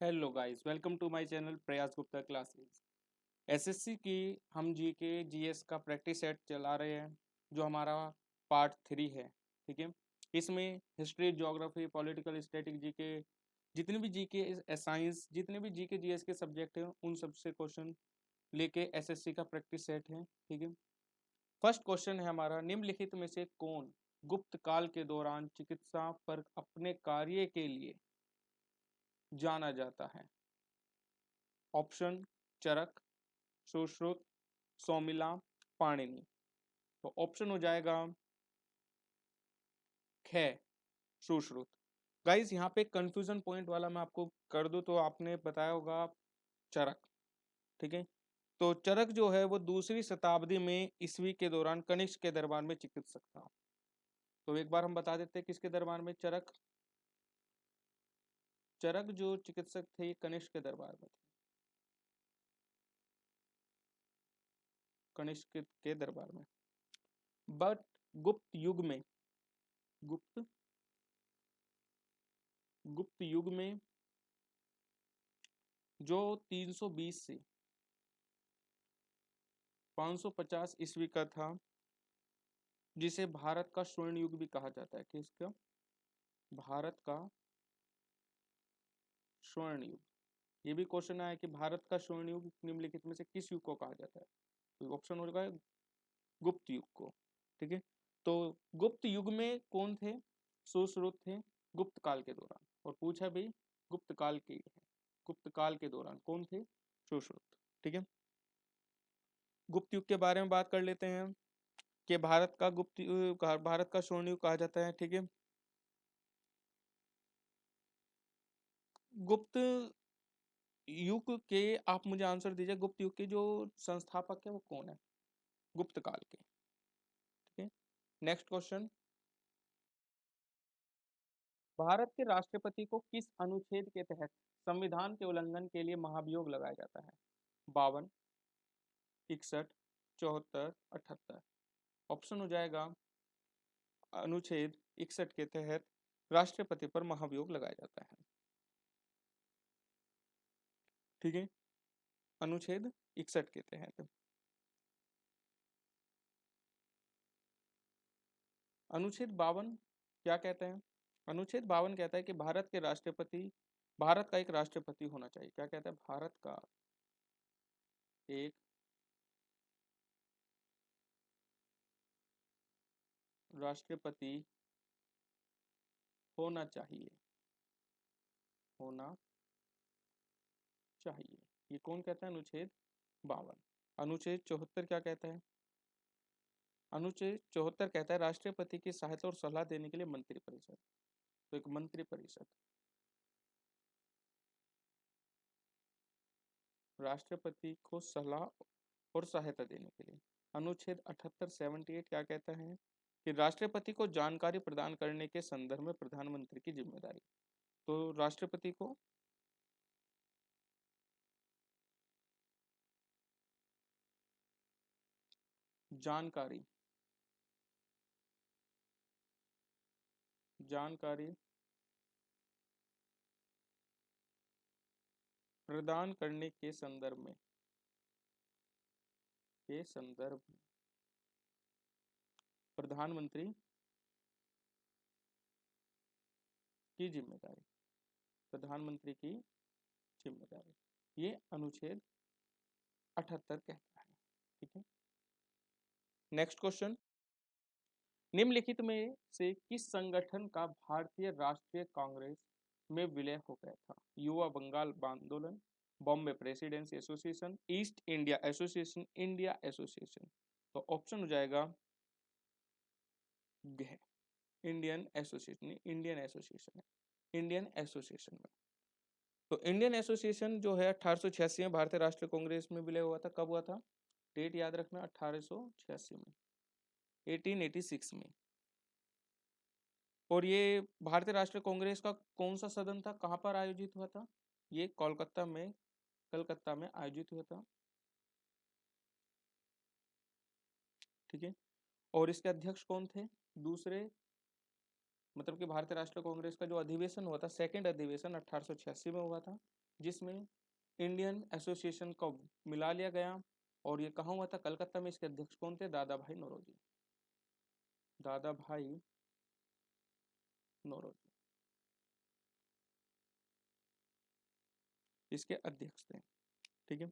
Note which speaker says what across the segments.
Speaker 1: Hello guys, welcome to my channel Prayas Gupta classes. SSC की हम GK GS का practice set चला रहे हैं जो हमारा पार्ट 3 है। ठीक है, इसमें history, geography, political, static GK, जितने भी जीके साइंस, जितने भी जीके जीएस के सब्जेक्ट हैं उन सबसे क्वेश्चन लेके एसएससी का प्रैक्टिस सेट है। ठीक है, फर्स्ट क्वेश्चन है हमारा, निम्नलिखित में से कौन गुप्त काल के दौरान चिकित्सा पर अपने कार्य के लिए जाना जाता है? ऑप्शन: चरक, सुश्रुत, सौमिला, पाणिनि। तो ऑप्शन हो जाएगा ख, सुश्रुत। गाइस यहाँ पे कंफ्यूजन पॉइंट वाला मैं आपको कर दूं तो आपने बताया होगा चरक। ठीक है, तो चरक जो है वो दूसरी शताब्दी में ईस्वी के दौरान कनिष्क के दरबार में चिकित्सक था। तो एक बार हम बता देते हैं किसके दरबार में चरक, चरक जो चिकित्सक थे ये कनिष्क के दरबार में थे, कनिष्क के दरबार में। बट गुप्त युग में, गुप्त गुप्त युग में जो 320 से 550 ईस्वी का था, जिसे भारत का स्वर्ण युग भी कहा जाता है। किसका? भारत का स्वर्ण युग। ये भी क्वेश्चन आया कि भारत का स्वर्ण युग निम्नलिखित में से किस युग को कहा जाता है? तो ऑप्शन होगा गुप्त युग को। ठीक है, तो गुप्त युग में कौन थे? सुश्रुत थे गुप्त काल के दौरान। और पूछा भी गुप्त काल के है, गुप्त काल के दौरान कौन थे? सुश्रुत। ठीक है, गुप्त युग के बारे में बात कर लेते हैं कि भारत का भारत का स्वर्ण युग कहा जाता है। ठीक है, गुप्त युग के आप मुझे आंसर दीजिए, गुप्त युग के जो संस्थापक है वो कौन है गुप्त काल के? ठीक है, नेक्स्ट क्वेश्चन, भारत के राष्ट्रपति को किस अनुच्छेद के तहत संविधान के उल्लंघन के लिए महाभियोग लगाया जाता है? 52, 61, 74, 78। ऑप्शन हो जाएगा अनुच्छेद 61 के तहत राष्ट्रपति पर महाभियोग लगाया जाता है। ठीक है, अनुच्छेद 61 के तहत। अनुच्छेद 52 क्या कहते हैं? अनुच्छेद 52 कहता है कि भारत का एक राष्ट्रपति होना चाहिए। क्या कहता है? भारत का एक राष्ट्रपति होना चाहिए, होना चाहिए। ये कौन कहता है? अनुच्छेद 52। अनुच्छेद 74 क्या कहता है? अनुच्छेद 74 कहता है राष्ट्रपति की सहायता और सलाह देने के लिए मंत्रिपरिषद। तो एक मंत्रिपरिषद राष्ट्रपति को सलाह और सहायता देने के लिए। अनुच्छेद 78 78 क्या कहता है कि राष्ट्रपति को जानकारी प्रदान करने के संदर्भ में प्रधानमंत्री की जिम्मेदारी। तो राष्ट्रपति को जानकारी जानकारी प्रदान करने के संदर्भ में प्रधानमंत्री की जिम्मेदारी, प्रधानमंत्री की जिम्मेदारी, ये अनुच्छेद 78 कहता है। ठीक है, नेक्स्ट क्वेश्चन, निम्नलिखित में से किस संगठन का भारतीय राष्ट्रीय कांग्रेस में विलय हो गया था? युवा बंगाल आंदोलन, Bombay presidency association, east India association, India association. तो ऑप्शन हो जाएगा इंडियन एसोसिएशन, इंडियन एसोसिएशन है, इंडियन एसोसिएशन में। तो इंडियन एसोसिएशन जो है 1886 में भारतीय राष्ट्रीय कांग्रेस में विलय हुआ था। कब हुआ था? डेट याद रखना, 1886 में, 1886 में। और ये भारतीय राष्ट्रीय कांग्रेस का कौन सा सदन था, कहाँ पर आयोजित हुआ था? ये कलकत्ता में आयोजित हुआ था। ठीक है, और इसके अध्यक्ष कौन थे? दूसरे, मतलब कि भारतीय राष्ट्रीय कांग्रेस का जो अधिवेशन हुआ था, सेकंड अधिवेशन 1886 में हुआ था। जिसमें इंडियन एसोसिएशन को मिला लिया गया। और ये कहाँ हुआ था? कलकत्ता में। इसके अध्यक्ष कौन थे? दादा भाई नौरोजी। दादा भाई नौरोजी इसके अध्यक्ष थे। ठीक है।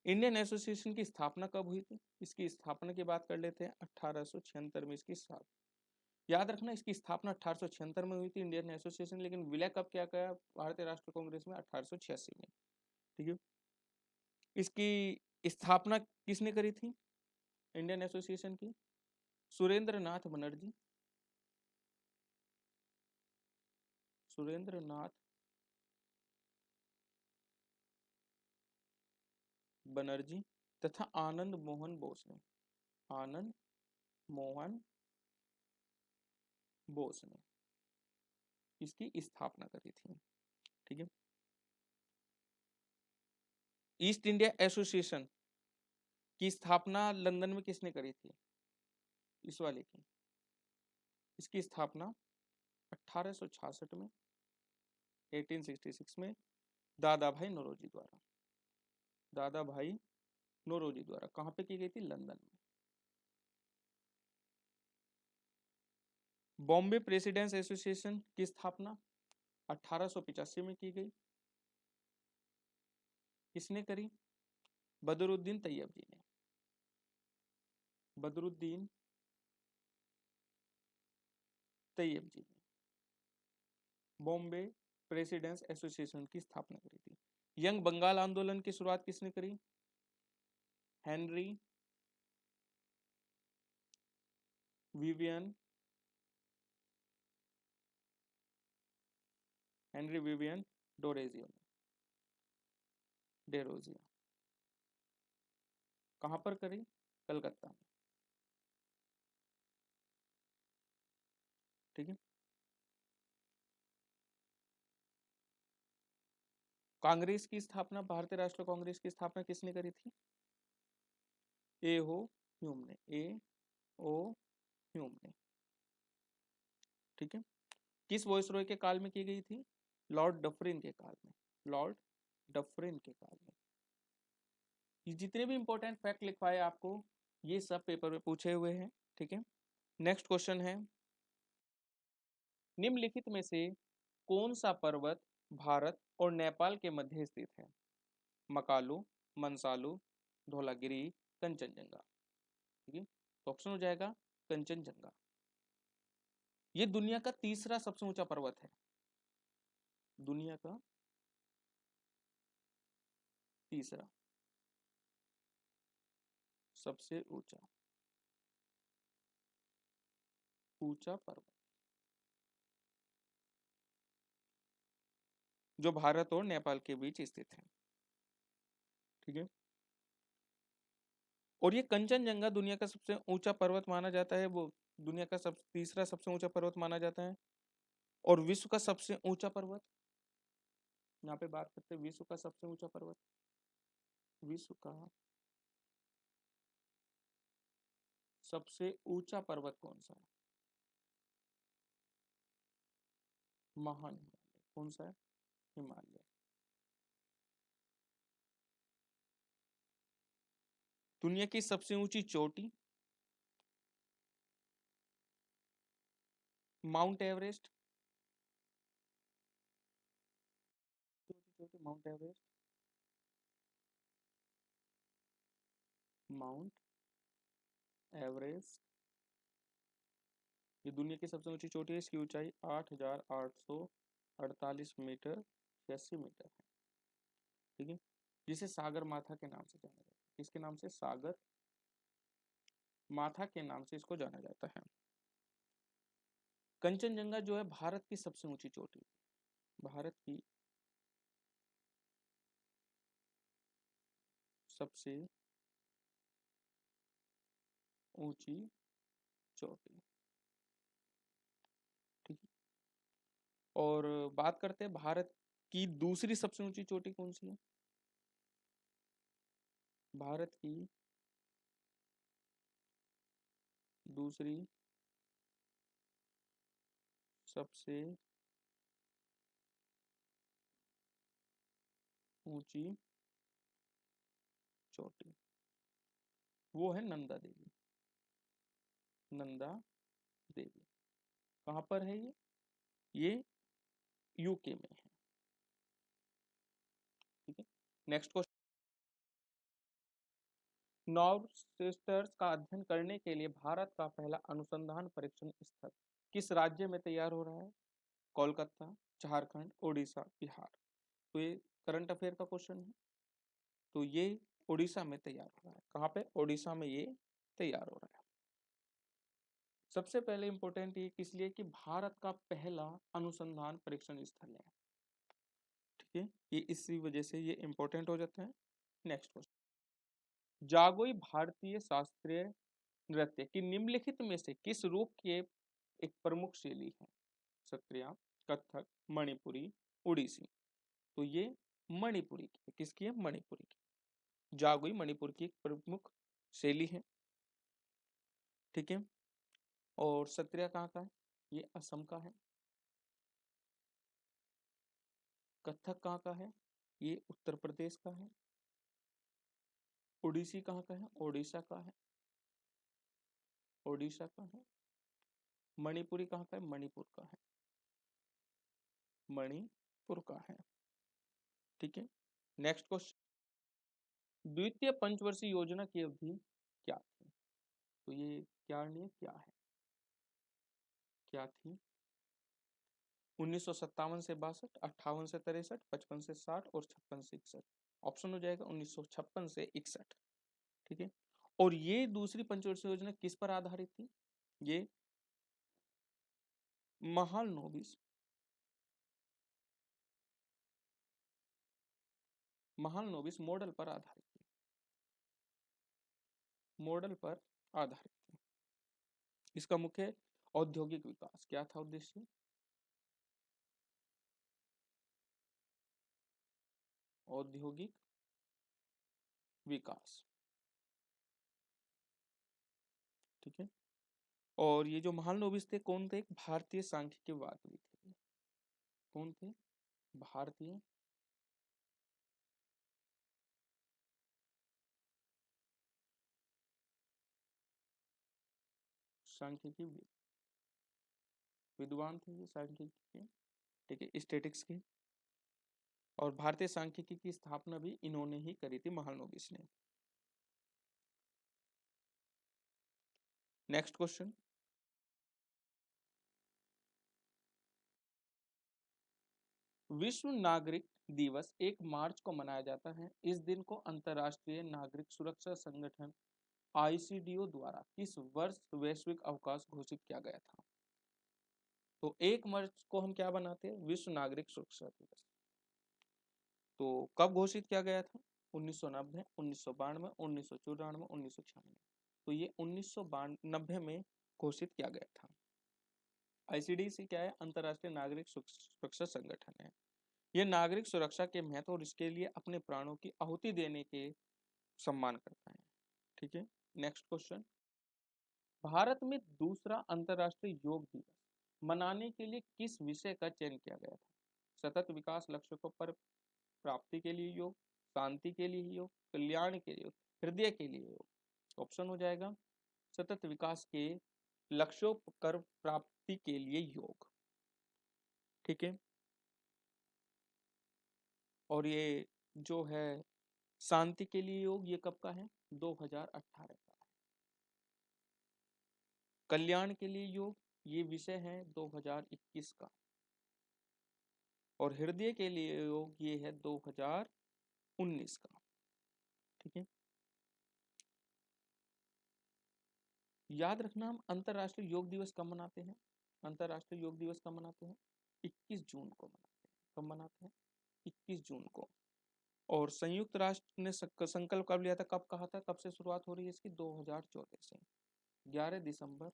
Speaker 1: इंडियन एसोसिएशन की स्थापना कब हुई थी? इसकी स्थापना की बात कर लेते हैं। 1876 में इसकी स्थापना। याद रखना, इसकी स्थापना 1876 में हुई थी इंडियन एसोसिएशन, लेकिन विलय कब क्या गया? भारतीय राष्ट्रीय कांग्रेस में 1886 में। ठीक है। इसकी स्थापना किसने करी थी इंडियन एसोसिएशन की? सुरेंद्र नाथ बनर्जी। सुरेंद्र नाथ बनर्जी तथा आनंद मोहन बोस ने। आनंद मोहन बोस ने इसकी स्थापना करी थी। ठीक है। ईस्ट इंडिया एसोसिएशन की स्थापना लंदन में किसने करी थी? इस वाले की। इसकी स्थापना 1866 में, 1866 में दादा भाई नौरोजी द्वारा। दादा भाई नौरोजी द्वारा कहाँ पे की गई थी? लंदन में। बॉम्बे प्रेसिडेंट्स एसोसिएशन की स्थापना 1885 में की गई। किसने करी? बदरुद्दीन तैयब जी ने। बदरुद्दीन तैयब जी ने बॉम्बे प्रेसिडेंट्स एसोसिएशन की स्थापना करी थी। यंग बंगाल आंदोलन की शुरुआत किसने करी? हेनरी विवियन हेनरी विवियन डोरेजियो ने। डेरोजिया। कहां पर करी? कलकत्ता में। ठीक है। कांग्रेस की स्थापना, भारतीय राष्ट्रीय कांग्रेस की स्थापना किसने करी थी? ए हो ह्यूम ने। ए ओ ह्यूम ने। ठीक है। किस वॉइसरॉय के काल में की गई थी? लॉर्ड डफरिन के काल में। लॉर्ड डफरिन के काल में। ये जितने भी इंपॉर्टेंट फैक्ट लिखवाए आपको, ये सब पेपर में पूछे हुए हैं। ठीक है। नेक्स्ट क्वेश्चन है, निम्नलिखित में से कौन सा पर्वत भारत और नेपाल के मध्य स्थित है? मकालू, मंसालू, धौलागिरी, कंचनजंगा। ठीक है। तो ऑप्शन हो जाएगा कंचनजंगा। ये दुनिया का तीसरा सबसे ऊंचा पर्वत है। दुनिया का तीसरा सबसे ऊंचा ऊंचा पर्वत, जो भारत और नेपाल के बीच स्थित है। ठीक है। और ये कंचनजंगा दुनिया का सबसे ऊंचा पर्वत माना जाता है। वो दुनिया का तीसरा सबसे ऊंचा पर्वत माना जाता है। और विश्व का सबसे ऊंचा पर्वत, यहाँ पे बात करते हैं विश्व का सबसे ऊंचा पर्वत। विश्व का सबसे ऊंचा पर्वत कौन सा है? महान हिमालय। कौन सा है? हिमालय। दुनिया की सबसे ऊंची चोटी, माउंट एवरेस्ट। चोटी माउंट एवरेस्ट। माउंट एवरेस्ट ये दुनिया की सबसे ऊंची चोटी है। इसकी ऊंचाई 8,848 मीटर 86 मीटर है। ठीक है। जिसे सागर माथा के नाम से जाना जाता है। किसके नाम से? सागर माथा के नाम से इसको जाना जाता है। कंचनजंगा जो है भारत की सबसे ऊंची चोटी, भारत की सबसे ऊंची चोटी। ठीक है। और बात करते हैं भारत की दूसरी सबसे ऊंची चोटी कौन सी है? भारत की दूसरी सबसे ऊंची चोटी, वो है नंदा देवी। नंदा देवी कहाँ पर है ये यूके में है। ठीक है, नेक्स्ट क्वेश्चन। नॉर्थ सिस्टर्स का अध्ययन करने के लिए भारत का पहला अनुसंधान परीक्षण स्थल किस राज्य में तैयार हो रहा है? कोलकाता, झारखंड, उड़ीसा, बिहार। तो ये करंट अफेयर का क्वेश्चन है। तो ये उड़ीसा में तैयार हो रहा है। कहाँ पे? उड़ीसा में ये तैयार हो रहा है। सबसे पहले इंपॉर्टेंट ये किस लिए कि भारत का पहला अनुसंधान परीक्षण स्थल है। ठीक है, ये इसी वजह से ये इंपॉर्टेंट हो जाता है। Next question. जागोई भारतीय शास्त्रीय नृत्य की निम्नलिखित में से किस रूप के एक प्रमुख शैली है? सत्रिया, कथक, मणिपुरी, उड़ीसी। तो ये मणिपुरी की है। किसकी है? मणिपुरी की। जागोई मणिपुर की एक प्रमुख शैली है। ठीक है, और सत्रिया कहाँ का है? ये असम का है। कथक कहाँ का है? ये उत्तर प्रदेश का है। उड़ीसी कहाँ का है? ओडिशा का है। ओडिशा का है। मणिपुरी कहाँ का है? मणिपुर का है। मणिपुर का है। ठीक है, नेक्स्ट क्वेश्चन। द्वितीय पंचवर्षीय योजना की अवधि क्या थी? तो ये क्या नहीं क्या है? क्या थी? 1957 से 62, 58 से 63, 55 से 60 और 56 से 61। ऑप्शन हो जाएगा 1956 से 61। ठीक है, और ये दूसरी पंचवर्षीय योजना किस पर आधारित थी? ये महालनोबिस महालनोबिस मॉडल पर आधारित थी। मॉडल पर आधारित थी। इसका मुख्य औद्योगिक विकास क्या था? उद्देश्य औद्योगिक विकास। ठीक है, और ये जो महालनोबिस थे कौन थे? भारतीय सांख्यिकीवादी थे। कौन थे? भारतीय सांख्यिकी विद्वान थे ये सांख्यिकी के। ठीक है, स्टैटिक्स के। और भारतीय सांख्यिकी की स्थापना भी इन्होंने ही करी थी, महालनोबिस ने। Next question. विश्व नागरिक दिवस 1 मार्च को मनाया जाता है। इस दिन को अंतर्राष्ट्रीय नागरिक सुरक्षा संगठन आईसीडीओ द्वारा किस वर्ष वैश्विक अवकाश घोषित किया गया था? तो 1 मार्च को हम क्या बनाते हैं? विश्व नागरिक सुरक्षा दिवस। तो कब घोषित किया गया था? 1990, 1992, 1994, 1996। तो ये 1992 में घोषित किया गया था। आईसीडीसी क्या है? अंतर्राष्ट्रीय नागरिक सुरक्षा संगठन है। यह नागरिक सुरक्षा के महत्व और इसके लिए अपने प्राणों की आहुति देने के सम्मान करता है। ठीक है, नेक्स्ट क्वेश्चन। भारत में दूसरा अंतर्राष्ट्रीय योग दिवस मनाने के लिए किस विषय का चयन किया गया था? सतत विकास लक्ष्यों पर प्राप्ति के लिए योग, शांति के लिए योग, कल्याण के लिए योग, हृदय के लिए योग। ऑप्शन हो जाएगा सतत विकास के लक्ष्यों कर प्राप्ति के लिए योग। ठीक है, और ये जो है शांति के लिए योग, ये कब का है? 2018 का। कल्याण के लिए योग, ये विषय है 2021 का। और हृदय के लिए योग ये है 2019 का। ठीक है, याद रखना हम अंतरराष्ट्रीय योग दिवस कब मनाते हैं? अंतरराष्ट्रीय योग दिवस कब मनाते हैं? 21 जून को मनाते हैं। कब मनाते हैं? 21 जून को। और संयुक्त राष्ट्र ने संकल्प कब लिया था? कब कहा था? कब से शुरुआत हो रही है इसकी? 2014 से। 11 दिसंबर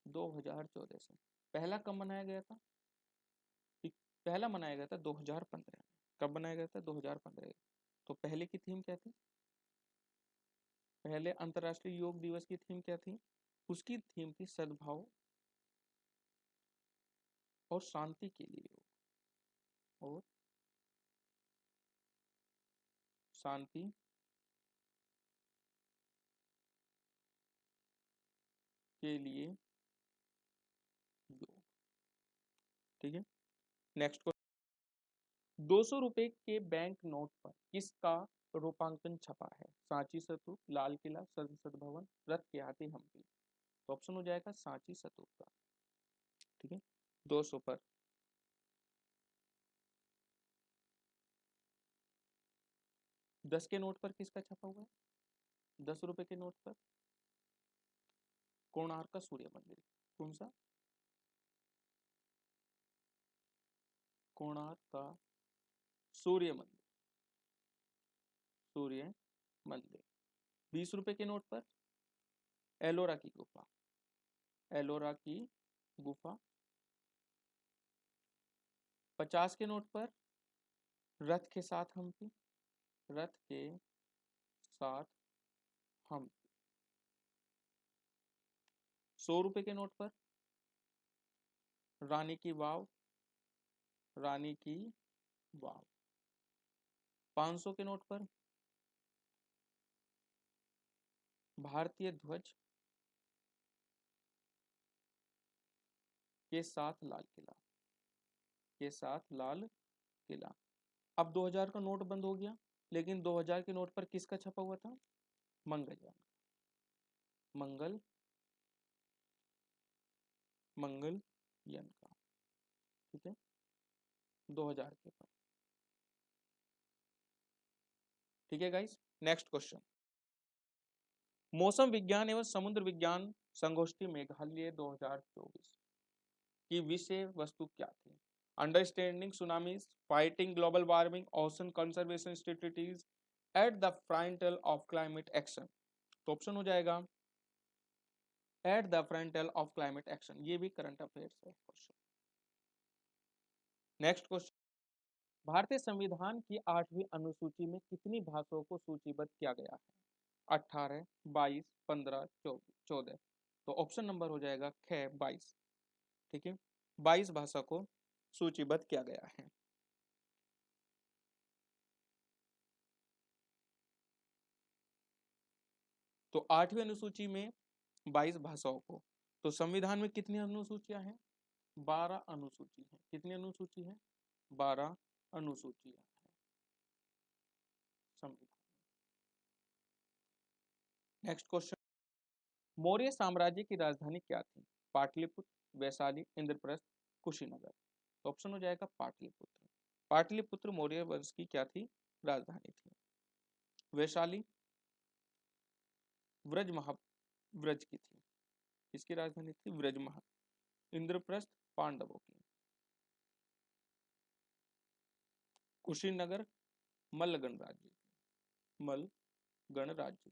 Speaker 1: 2014 से। पहला कब मनाया गया था? पहला मनाया गया था 2015 में। कब बनाया गया था? 2015। तो पहले की थीम क्या थी? पहले अंतर्राष्ट्रीय योग दिवस की थीम क्या थी? उसकी थीम थी सद्भाव और शांति के लिए योग। और शांति के लिए योग। ठीक है, नेक्स्ट क्वेश्चन, 200 रुपए के बैंक नोट पर किसका रूपांकन छपा है? सांची स्तूप, लाल किला, संसद भवन, रथ के हाथी, हम्पी। तो ऑप्शन हो जाएगा सांची स्तूप का। ठीक है, 200 पर 10 के नोट पर किसका छपा हुआ है? 10 रुपए के नोट पर कोणार्क का सूर्य मंदिर। कौन सा? कोणार्क का सूर्य मंदिर, सूर्य मंदिर। 20 रुपए के नोट पर एलोरा की गुफा, एलोरा की गुफा। 50 के नोट पर रथ के साथ हम्पी, रथ के साथ हम्पी। 100 रुपए के नोट पर रानी की वाव, रानी की वाव। 500 के नोट पर भारतीय ध्वज के साथ लाल किला, के साथ लाल किला। अब 2000 का नोट बंद हो गया, लेकिन 2000 के नोट पर किसका छपा हुआ था? मंगलयान, मंगल, मंगलयान का। ठीक है, 2000 के पर। ठीक है गाइस, नेक्स्ट क्वेश्चन, मौसम विज्ञान एवं समुद्र विज्ञान संगोष्ठी मेघालय 2024 की विषय वस्तु क्या थी? Understanding tsunamis, fighting global warming, ocean conservation strategies at the frontal of climate action. तो ऑप्शन हो जाएगा at the frontal of climate action. ये भी करंट अफेयर्स है क्वेश्चन। नेक्स्ट क्वेश्चन, भारतीय संविधान की 8वीं अनुसूची में कितनी भाषाओं को सूचीबद्ध किया गया है? 18, 22, 15, 14। तो ऑप्शन नंबर हो जाएगा ख 22। ठीक है, 22 भाषा को सूचीबद्ध किया गया है। तो 8वीं अनुसूची में 22 भाषाओं को, तो संविधान में कितनी अनुसूचियां हैं? 12 अनुसूची है। कितनी अनुसूची है? 12 अनुसूचियां हैं संविधान। नेक्स्ट क्वेश्चन, मौर्य साम्राज्य की राजधानी क्या थी? पाटलिपुत्र, वैशाली, इंद्रप्रस्थ, कुशीनगर। तो ऑप्शन हो जाएगा पाटलिपुत्र। पाटलिपुत्र मौर्य वंश की क्या थी? राजधानी थी। वैशाली व्रज की थी। किसकी राजधानी थी? व्रज महा। इंद्रप्रस्थ पांडवों की। कुशीनगर मल्लगण राज्य की, मल्लगण राज्य की।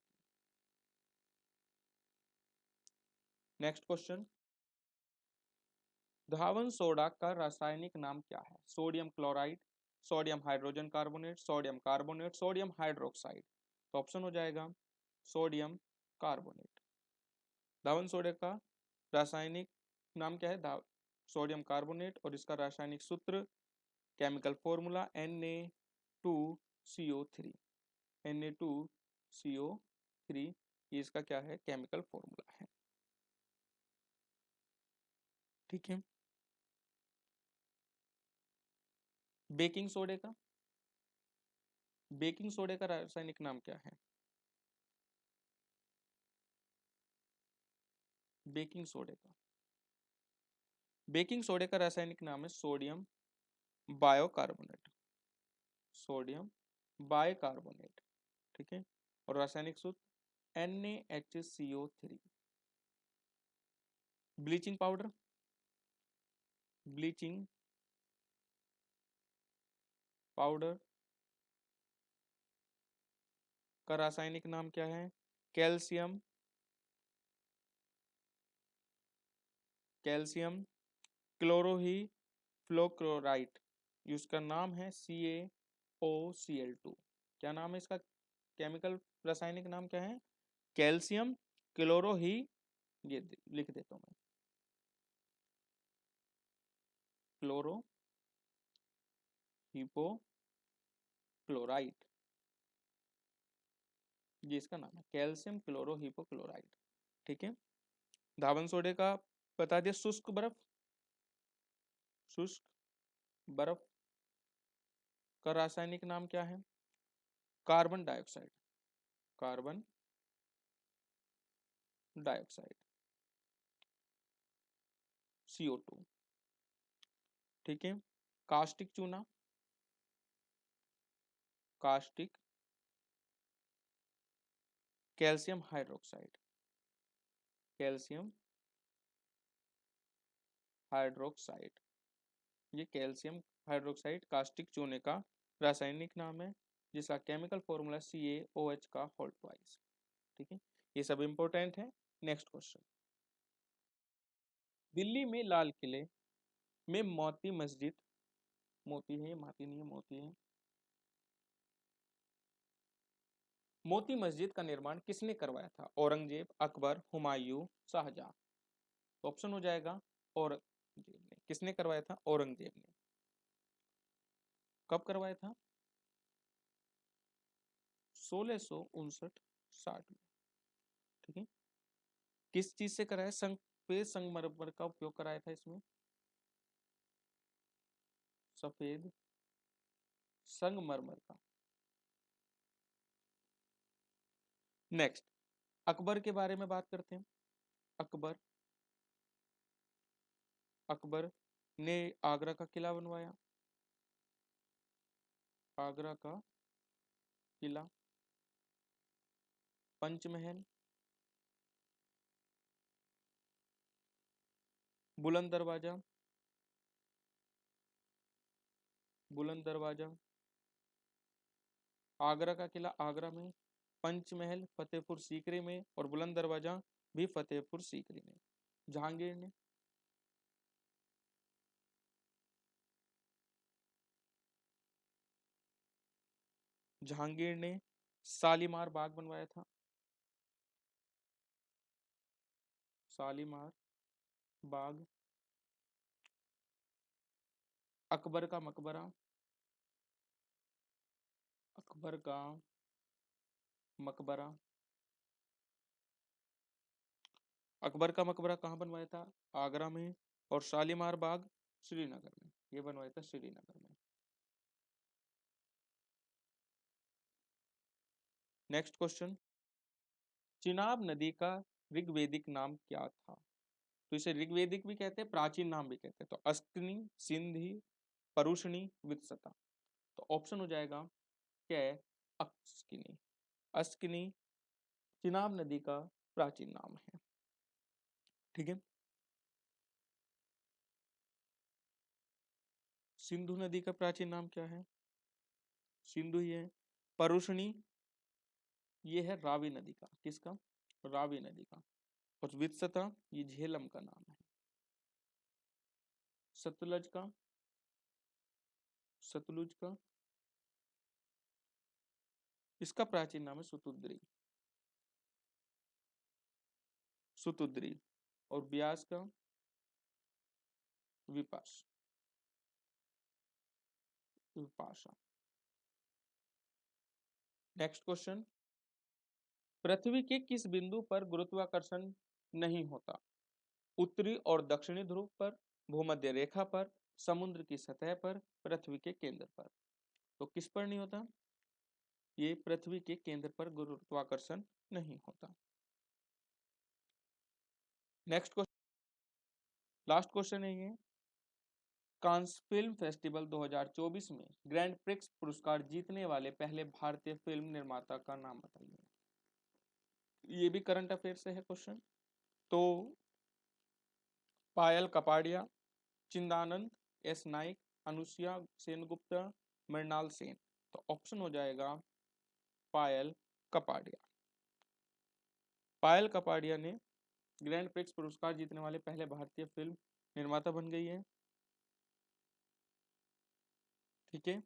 Speaker 1: नेक्स्ट क्वेश्चन, धावन सोडा का रासायनिक नाम क्या है? Sodium chloride, sodium hydrogen carbonate, sodium carbonate, sodium hydroxide. तो ऑप्शन हो जाएगा सोडियम कार्बोनेट। धावन सोडा का रासायनिक नाम क्या है? सोडियम कार्बोनेट, और इसका रासायनिक सूत्र, केमिकल फॉर्मूला Na2CO3। Na2CO3 ये इसका क्या है? केमिकल फॉर्मूला है। ठीक है, बेकिंग सोडे का, बेकिंग सोडे का रासायनिक नाम क्या है? बेकिंग सोडे का, बेकिंग सोडे का रासायनिक नाम है सोडियम बायोकार्बोनेट, सोडियम बायकार्बोनेट। ठीक है, और रासायनिक सूत्र NaHCO3। Bleaching powder, bleaching powder का रासायनिक नाम क्या है? Calcium, calcium chlorohypochlorite. इसका नाम है CaOCl2। क्या नाम है इसका? केमिकल रासायनिक नाम क्या है? कैल्शियम क्लोरोही, ये लिख देता हूं मैं, क्लोरो हिपोक्लोराइड। ये इसका नाम है, कैल्शियम क्लोरोहिपोक्लोराइड। ठीक है। धावन सोडे का बता दिया, शुष्क बर्फ, शुष्क बर्फ का रासायनिक नाम क्या है? Carbon dioxide, carbon dioxide, CO2। ठीक है। कास्टिक चूना, caustic calcium hydroxide, calcium hydroxide, ये कैल्शियम हाइड्रोक्साइड कास्टिक चूने का रासायनिक नाम है, जिसका केमिकल फॉर्मूला CaOH का होल ट्वाइस। ठीक है, ये सब इंपॉर्टेंट है। नेक्स्ट क्वेश्चन, दिल्ली में लाल किले में मोती मस्जिद, मोती है, माती नहीं है, मोती है, मोती मस्जिद का निर्माण किसने करवाया था? औरंगजेब, अकबर, हुमायूं, शाहजहां। ऑप्शन हो जाएगा औरंगजेब ने। किसने करवाया था? औरंगजेब ने। कब करवाया था? 1659-60 में। ठीक है। किस चीज से कराया? सफेद संगमरमर का उपयोग कराया था इसमें, सफेद संगमरमर का। नेक्स्ट, अकबर के बारे में बात करते हैं। अकबर, अकबर ने आगरा का किला बनवाया, आगरा का किला, पंचमहल, बुलंद दरवाजा, बुलंद दरवाजा, आगरा का किला आगरा में, पंचमहल फतेहपुर सीकरी में, और बुलंद दरवाजा भी फतेहपुर सीकरी में। जहांगीर ने, जहांगीर ने शालीमार बाग बनवाया था, शालीमार बाग। अकबर का मकबरा, अकबर का मकबरा, अकबर का मकबरा कहाँ बनवाया था? आगरा में। और शालीमार बाग श्रीनगर में, ये बनवाया था श्रीनगर में। नेक्स्ट क्वेश्चन, चिनाब नदी का ऋग्वेदिक नाम क्या था? तो इसे ऋग्वेदिक भी कहते हैं, प्राचीन नाम भी कहते हैं। तो अस्किनी, सिंधी, परुषणी, वित्सता। तो ऑप्शन हो जाएगा क्या है? अस्किनी। अस्किनी चिनाब नदी का प्राचीन नाम है। ठीक है। सिंधु नदी का प्राचीन नाम क्या है? सिंधु ही है। परुषणी ये है रावी नदी का, किसका? रावी नदी का। और वित्सता ये झेलम का नाम है। सतलज का, सतलुज का इसका प्राचीन नाम है सुतुद्री, सुतुद्री। और ब्यास का विपास, विपाशा। नेक्स्ट क्वेश्चन, पृथ्वी के किस बिंदु पर गुरुत्वाकर्षण नहीं होता? उत्तरी और दक्षिणी ध्रुव पर, भूमध्य रेखा पर, समुद्र की सतह पर, पृथ्वी के केंद्र पर। तो किस पर नहीं होता? ये पृथ्वी के केंद्र पर गुरुत्वाकर्षण नहीं होता। नेक्स्ट क्वेश्चन, लास्ट क्वेश्चन है ये, कांस फिल्म फेस्टिवल 2024 में ग्रैंड प्रिक्स पुरस्कार जीतने वाले पहले भारतीय फिल्म निर्माता का नाम बताइए। ये भी करंट अफेयर से है क्वेश्चन। तो पायल कपाड़िया, चिंदानंद, एस नाइक, अनुसुया सेनगुप्ता, मृणाल सेन। तो ऑप्शन हो जाएगा पायल कपाड़िया। पायल कपाड़िया ने ग्रैंड प्रिक्स पुरस्कार जीतने वाले पहले भारतीय फिल्म निर्माता बन गई है। ठीक है।